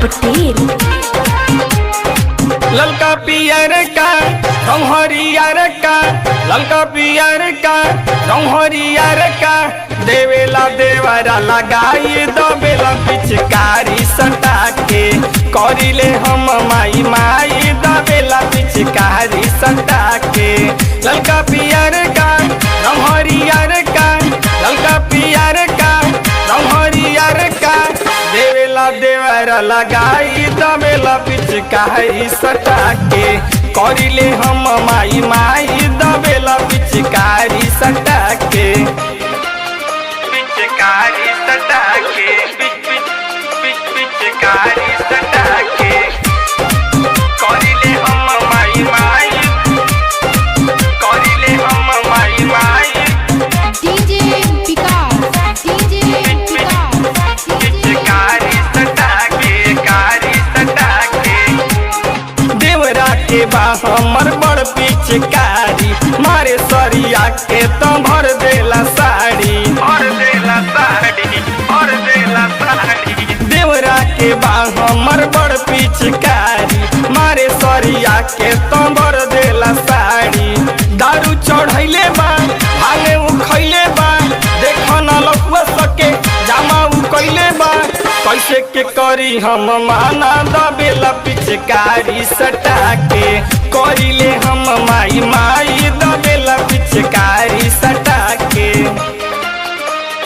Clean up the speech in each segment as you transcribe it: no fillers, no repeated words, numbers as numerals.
पटेल। ललका पियर का रंग हरियर का, ललका पियर का रंग हरियर का, देवेला देवरा लगाई दबेला पिचकारी सटा के, करिले हम माई माई दबेला पिचकारी सटा के। ललका पियर का रंग हरियर का, ललका पियर का रंग हरियर का, देवेला देवरा लगाई दबेला पिचकारी सटा के, करिले हम माई माई दबेला पिचकारी सटा के। पिचकारी सटा के, पिचकारी सटा के, करिले हम माई माई, करिले हम माई माई। डीजे विकास, डीजे विकास, पिचकारी सटा के, कारी सटा के, देवरा के बा हमर बड़ पिचकारी, मारे सरिया के तो भर देला साड़ी, भर देला साड़ी, भर देला साड़ी। देवरा के बा हमर बड़ पिचकारी, मारे सरिया के तो भर देला साड़ी। दारू चढ़ैले बा, भांगे उखैले बा, देख न लपुआ सके जामा उ कैले बा, कैसे के करी हम माना दबेला पिचकारी सटा के, करिले हम माई माई दबेला पिचकारी सटा के।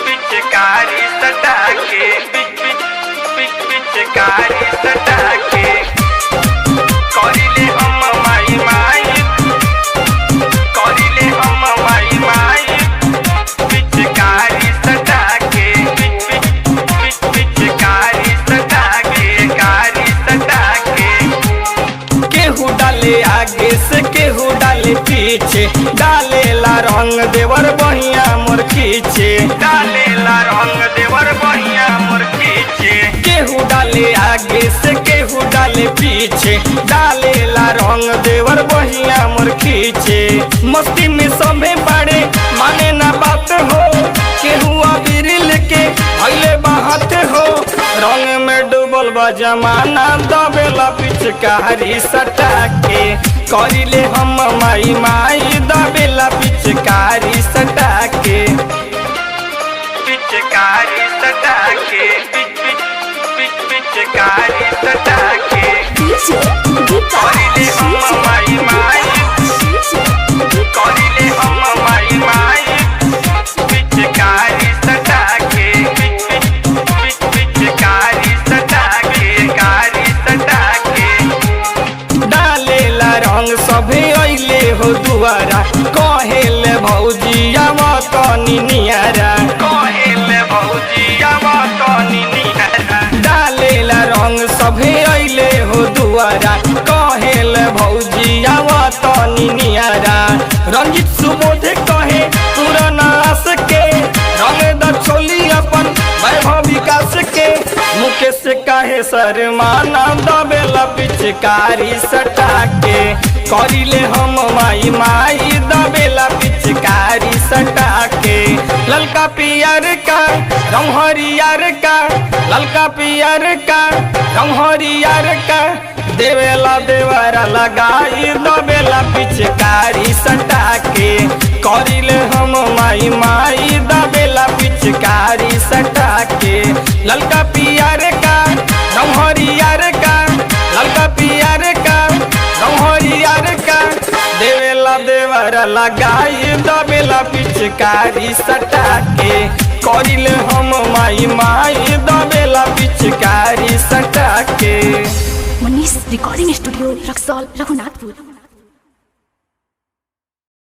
पिचकारी सटा के, पिचकारी सटा के, करिले हम माई माई, करिले हम माई माई। पिचकारी सटा के, पिचकारी सटा के, कारी सटा के, केहू डाले आगे से केहू डाले पीछे, डालेला रंग देवर बहिया मोर खींचे, डालेला रंग देवर बहिया मोर खींचे। केहू डाले आगे से केहू डाले पीछे, डालेला रंग देवर बहिया मोर खींचे। मस्ती में सभे बड़े माने ना बात हो, केहू अबीर लेके अइले बाहत हो, रंग में डूबल बा जमाना दबेला पिचकारी सटा के, करिले हम माई माई दबेला पिचकारी सटा के। पिचकारी सटा के, पिचकारी सटा के, डीजे करिले हम माई माई, करिले हम माई माई। पिचकारी सटा के, पिचकारी सटा के, कारी सटा के, डालेला रंग सभे अइले हो दुआरा, कहेले भौजिया तनी नियारा, कहेले भौजिया तनी नियारा। डालेला रंग सभे अइले हो दुआरा, कहेले भौजिया तनी नियारा। रंजित सुबोध कहे पुराना आस के, रंग द छोली अपन वैभव विकास के, मुकेश कहे शर्माना दबेला पिचकारी सटा के, करिले हम माई माई दबेला पिचकारी सटा के। ललका पियर का रंग हरियर का, ललका पियर का रंग हरियर का, देवेला देवरा लगाई दबेला पिचकारी सटा के, करिले हम माई माई दबेला पिचकारी सटा के। ललका पियर का रंग हरियर का, ललका पियर का रंग हरियर का, देवेला देवरा लगाई दबेला पिचकारी सटा के, करिले हम माई माई दबेला पिचकारी सटा के। Manish recording studio Raxaul Raghunathpur.